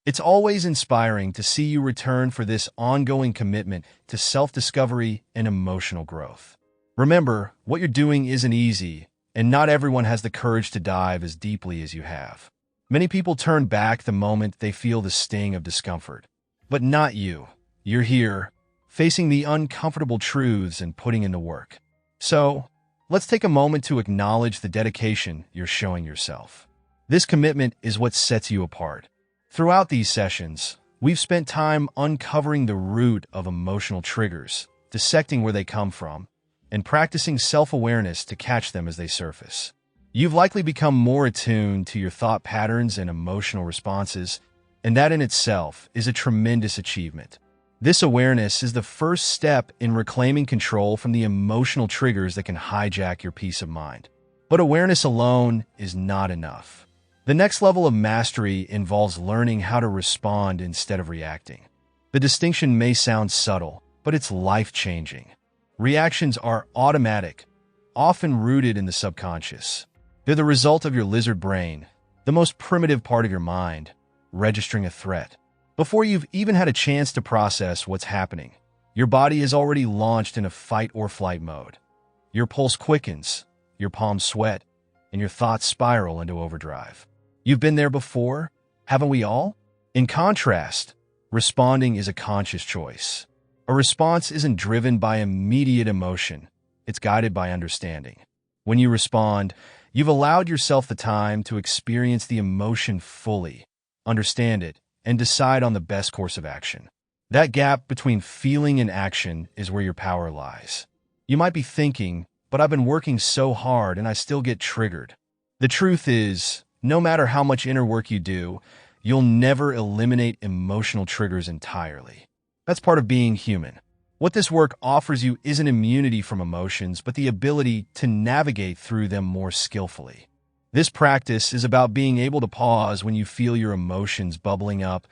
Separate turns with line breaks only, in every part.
It's always inspiring to see you return for this ongoing commitment to self-discovery and emotional growth. Remember, what you're doing isn't easy, and not everyone has the courage to dive as deeply as you have. Many people turn back the moment they feel the sting of discomfort. But not you. You're here, facing the uncomfortable truths and putting in the work. So, let's take a moment to acknowledge the dedication you're showing yourself. This commitment is what sets you apart. Throughout these sessions, we've spent time uncovering the root of emotional triggers, dissecting where they come from, and practicing self-awareness to catch them as they surface. You've likely become more attuned to your thought patterns and emotional responses, and that in itself is a tremendous achievement. This awareness is the first step in reclaiming control from the emotional triggers that can hijack your peace of mind. But awareness alone is not enough. The next level of mastery involves learning how to respond instead of reacting. The distinction may sound subtle, but it's life-changing. Reactions are automatic, often rooted in the subconscious. They're the result of your lizard brain, the most primitive part of your mind, registering a threat. Before you've even had a chance to process what's happening, your body is already launched in a fight-or-flight mode. Your pulse quickens, your palms sweat, and your thoughts spiral into overdrive. You've been there before, haven't we all? In contrast, responding is a conscious choice. A response isn't driven by immediate emotion, it's guided by understanding. When you respond, you've allowed yourself the time to experience the emotion fully, understand it, and decide on the best course of action. That gap between feeling and action is where your power lies. You might be thinking, but I've been working so hard and I still get triggered. The truth is, no matter how much inner work you do, you'll never eliminate emotional triggers entirely. That's part of being human. What this work offers you isn't immunity from emotions, but the ability to navigate through them more skillfully. This practice is about being able to pause when you feel your emotions bubbling up,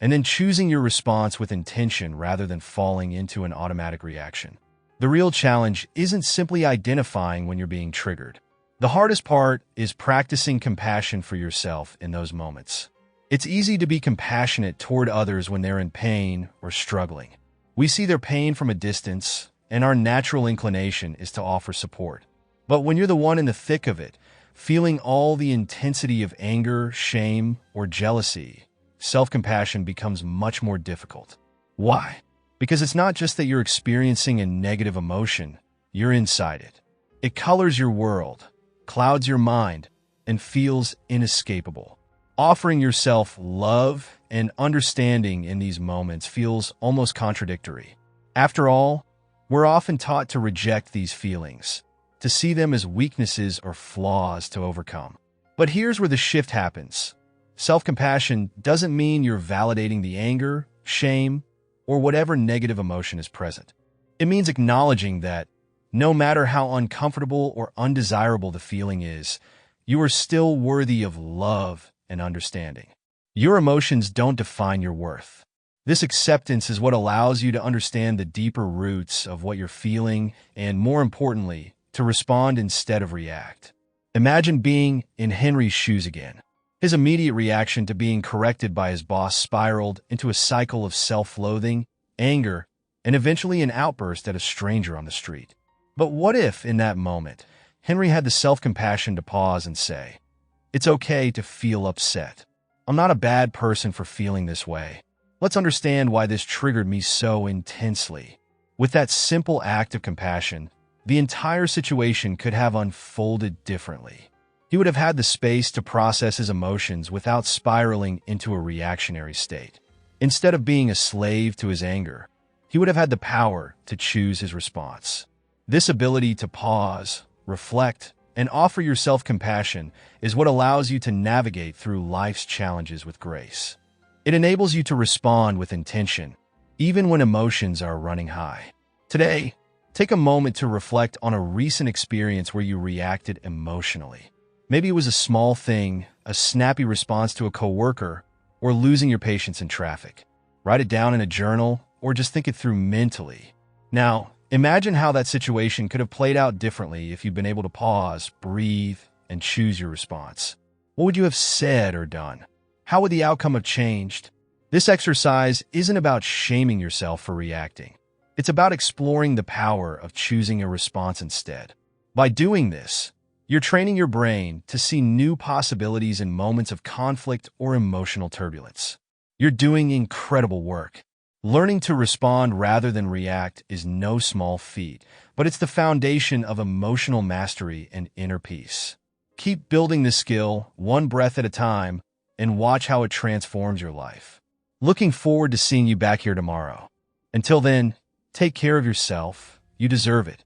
and then choosing your response with intention rather than falling into an automatic reaction. The real challenge isn't simply identifying when you're being triggered. The hardest part is practicing compassion for yourself in those moments. It's easy to be compassionate toward others when they're in pain or struggling. We see their pain from a distance, and our natural inclination is to offer support. But when you're the one in the thick of it, feeling all the intensity of anger, shame, or jealousy, self-compassion becomes much more difficult. Why? Because it's not just that you're experiencing a negative emotion, you're inside it. It colors your world, clouds your mind, and feels inescapable. Offering yourself love and understanding in these moments feels almost contradictory. After all, we're often taught to reject these feelings, to see them as weaknesses or flaws to overcome. But here's where the shift happens. Self-compassion doesn't mean you're validating the anger, shame, or whatever negative emotion is present. It means acknowledging that, no matter how uncomfortable or undesirable the feeling is, you are still worthy of love and understanding. Your emotions don't define your worth. This acceptance is what allows you to understand the deeper roots of what you're feeling and, more importantly, to respond instead of react. Imagine being in Henry's shoes again. His immediate reaction to being corrected by his boss spiraled into a cycle of self-loathing, anger, and eventually an outburst at a stranger on the street. But what if, in that moment, Henry had the self-compassion to pause and say, "It's okay to feel upset. I'm not a bad person for feeling this way. Let's understand why this triggered me so intensely." With that simple act of compassion, the entire situation could have unfolded differently. He would have had the space to process his emotions without spiraling into a reactionary state. Instead of being a slave to his anger, he would have had the power to choose his response. This ability to pause, reflect, and offer yourself compassion is what allows you to navigate through life's challenges with grace. It enables you to respond with intention, even when emotions are running high. Today, take a moment to reflect on a recent experience where you reacted emotionally. Maybe it was a small thing, a snappy response to a coworker, or losing your patience in traffic. Write it down in a journal, or just think it through mentally. Now, imagine how that situation could have played out differently if you'd been able to pause, breathe, and choose your response. What would you have said or done? How would the outcome have changed? This exercise isn't about shaming yourself for reacting. It's about exploring the power of choosing a response instead. By doing this, you're training your brain to see new possibilities in moments of conflict or emotional turbulence. You're doing incredible work. Learning to respond rather than react is no small feat, but it's the foundation of emotional mastery and inner peace. Keep building this skill, one breath at a time, and watch how it transforms your life. Looking forward to seeing you back here tomorrow. Until then, take care of yourself. You deserve it.